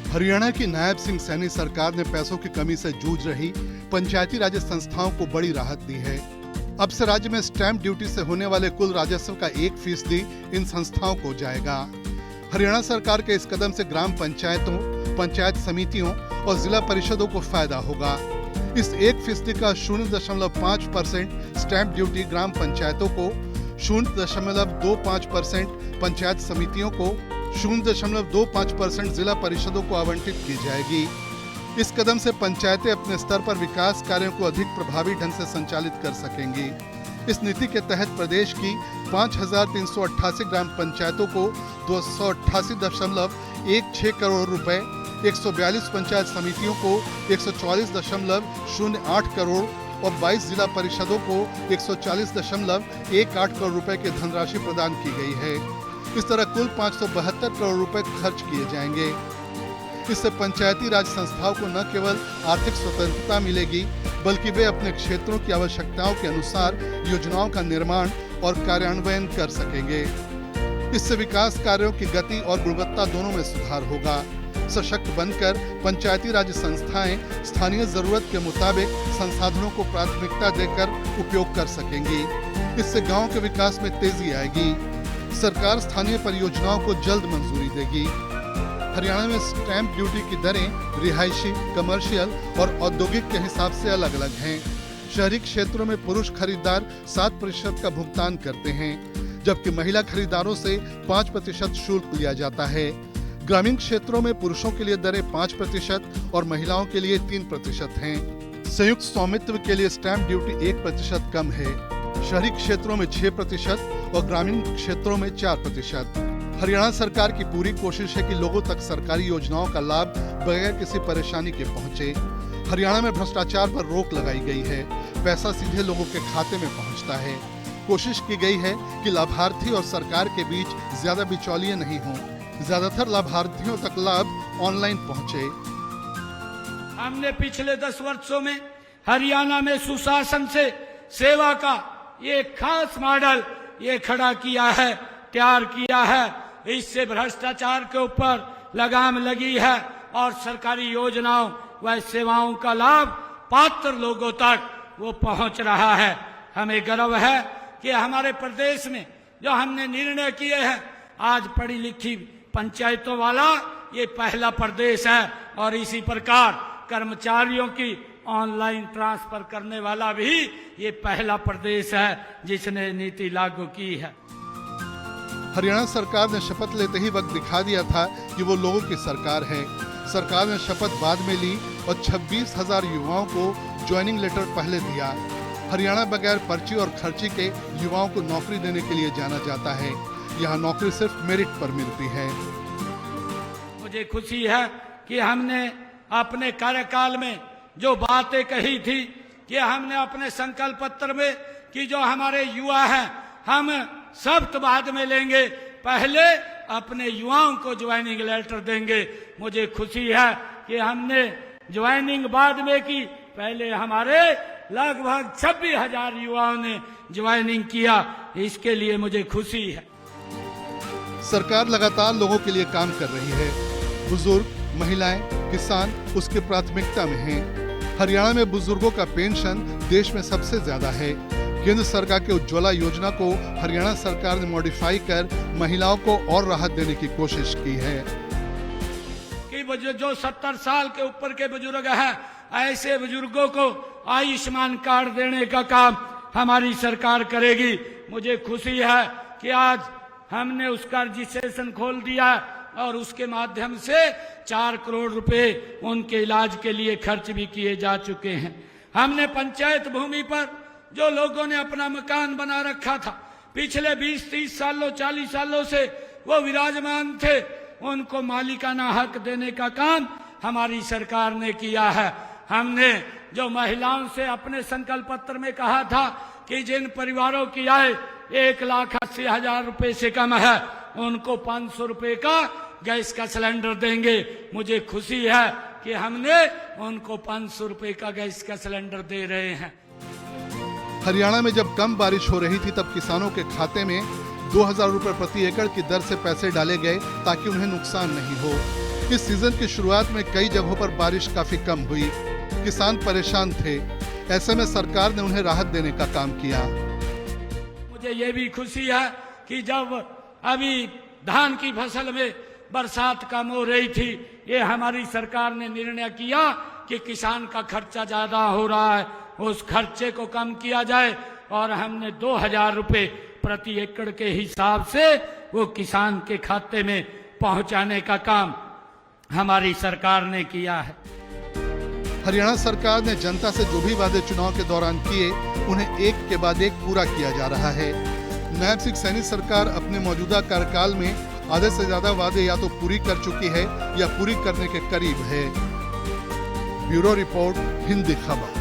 हरियाणा की नायब सिंह सैनी सरकार ने पैसों की कमी से जूझ रही पंचायती राज संस्थाओं को बड़ी राहत दी है। अब से राज्य में स्टैंप ड्यूटी से होने वाले कुल राजस्व का 1% इन संस्थाओं को जाएगा। हरियाणा सरकार के इस कदम से ग्राम पंचायतों, पंचायत समितियों और जिला परिषदों को फायदा होगा। इस 1% का 0.5% स्टैंप ड्यूटी ग्राम पंचायतों को, 0.25% पंचायत समितियों को, 0.25% जिला परिषदों को आवंटित की जाएगी। इस कदम से पंचायतें अपने स्तर पर विकास कार्यों को अधिक प्रभावी ढंग से संचालित कर सकेंगी। इस नीति के तहत प्रदेश की 5,388 ग्राम पंचायतों को 288.16 करोड़ रुपए, 142 पंचायत समितियों को 144.08 करोड़ और 22 जिला परिषदों को 140.18 करोड़ रुपए की धनराशि प्रदान की गई है। इस तरह कुल 572 करोड़ रुपए खर्च किए जाएंगे। इससे पंचायती राज संस्थाओं को न केवल आर्थिक स्वतंत्रता मिलेगी, बल्कि वे अपने क्षेत्रों की आवश्यकताओं के अनुसार योजनाओं का निर्माण और कार्यान्वयन कर सकेंगे। इससे विकास कार्यों की गति और गुणवत्ता दोनों में सुधार होगा। सशक्त बनकर पंचायती राज संस्थाएं स्थानीय जरूरत के मुताबिक संसाधनों को प्राथमिकता देकर उपयोग कर सकेंगी। इससे गांव के विकास में तेजी आएगी। सरकार स्थानीय परियोजनाओं को जल्द मंजूरी देगी। हरियाणा में स्टैंप ड्यूटी की दरें रिहायशी, कमर्शियल और औद्योगिक के हिसाब से अलग अलग हैं। शहरी क्षेत्रों में पुरुष खरीदार 7% का भुगतान करते हैं, जबकि महिला खरीदारों से 5% शुल्क लिया जाता है। ग्रामीण क्षेत्रों में पुरुषों के लिए दरें 5% और महिलाओं के लिए 3% हैं। संयुक्त स्वामित्व के लिए स्टैंप ड्यूटी 1% कम है। शहरी क्षेत्रों में 6% और ग्रामीण क्षेत्रों में 4%। हरियाणा सरकार की पूरी कोशिश है कि लोगों तक सरकारी योजनाओं का लाभ बगैर किसी परेशानी के पहुंचे। हरियाणा में भ्रष्टाचार पर रोक लगाई गई है। पैसा सीधे लोगों के खाते में पहुंचता है। कोशिश की गई है कि लाभार्थी और सरकार के बीच ज्यादा बिचौलिए नहीं हों। ज्यादातर लाभार्थियों तक लाभ ऑनलाइन पहुंचे। हमने पिछले 10 वर्षों में हरियाणा में सुशासन से सेवा का ये खास मॉडल ये खड़ा किया है, तैयार किया है। इससे भ्रष्टाचार के ऊपर लगाम लगी है और सरकारी योजनाओं व सेवाओं का लाभ पात्र लोगों तक वो पहुंच रहा है। हमें गर्व है कि हमारे प्रदेश में जो हमने निर्णय किए हैं, आज पढ़ी लिखी पंचायतों वाला ये पहला प्रदेश है और इसी प्रकार कर्मचारियों की ऑनलाइन ट्रांसफर करने वाला भी ये पहला प्रदेश है जिसने नीति लागू की है। हरियाणा सरकार ने शपथ लेते ही वक्त दिखा दिया था कि वो लोगों की सरकार है। सरकार ने शपथ बाद में ली और 26,000 युवाओं को ज्वाइनिंग लेटर पहले दिया। हरियाणा बगैर पर्ची और खर्ची के युवाओं को नौकरी देने के लिए जाना जाता है। यहाँ नौकरी सिर्फ मेरिट पर मिलती है। मुझे खुशी है कि हमने अपने कार्यकाल में जो बातें कही थी कि हमने अपने संकल्प पत्र में कि जो हमारे युवा हैं हम शब्द बाद में लेंगे, पहले अपने युवाओं को ज्वाइनिंग लेटर देंगे। मुझे खुशी है कि हमने ज्वाइनिंग बाद में की। पहले हमारे लगभग 26,000 युवाओं ने ज्वाइनिंग किया। इसके लिए मुझे खुशी है। सरकार लगातार लोगों के लिए काम कर रही है। बुजुर्ग, महिलाएं, किसान उसकी प्राथमिकता में हैं। हरियाणा में बुजुर्गों का पेंशन देश में सबसे ज्यादा है। केंद्र सरकार के उज्ज्वला योजना को हरियाणा सरकार ने मॉडिफाई कर महिलाओं को और राहत देने की कोशिश की है कि जो 70 साल के ऊपर के बुजुर्ग हैं, ऐसे बुजुर्गों को आयुष्मान कार्ड देने का काम हमारी सरकार करेगी। मुझे खुशी है कि आज हमने उसका रजिस्ट्रेशन खोल दिया और उसके माध्यम से 4 करोड़ रुपए उनके इलाज के लिए खर्च भी किए जा चुके हैं। हमने पंचायत भूमि पर जो लोगों ने अपना मकान बना रखा था, पिछले 20-30 सालों 40 सालों से वो विराजमान थे, उनको मालिकाना हक देने का काम हमारी सरकार ने किया है। हमने जो महिलाओं से अपने संकल्प पत्र में कहा था कि जिन परिवारों की आय 1,80,000 रुपए से कम है उनको 500 रुपए का गैस का सिलेंडर देंगे। मुझे खुशी है कि हमने उनको 500 रुपए का गैस का सिलेंडर दे रहे हैं। हरियाणा में जब कम बारिश हो रही थी तब किसानों के खाते में 2,000 रुपए प्रति एकड़ की दर से पैसे डाले गए ताकि उन्हें नुकसान नहीं हो। इस सीजन की शुरुआत में कई जगहों पर बारिश काफी कम हुई, किसान परेशान थे। ऐसे में सरकार ने उन्हें राहत देने का काम किया। मुझे ये भी खुशी है कि जब अभी धान की फसल में बरसात कम हो रही थी, ये हमारी सरकार ने निर्णय किया कि किसान का खर्चा ज्यादा हो रहा है, उस खर्चे को कम किया जाए और हमने 2000 रुपए प्रति एकड़ के हिसाब से वो किसान के खाते में पहुंचाने का काम हमारी सरकार ने किया है। हरियाणा सरकार ने जनता से जो भी वादे चुनाव के दौरान किए, उन्हें एक के बाद एक पूरा किया जा रहा है। नायब सिंह सैनी सरकार अपने मौजूदा कार्यकाल में आधे से ज्यादा वादे या तो पूरी कर चुकी है या पूरी करने के करीब है। ब्यूरो रिपोर्ट, हिंदी खबर।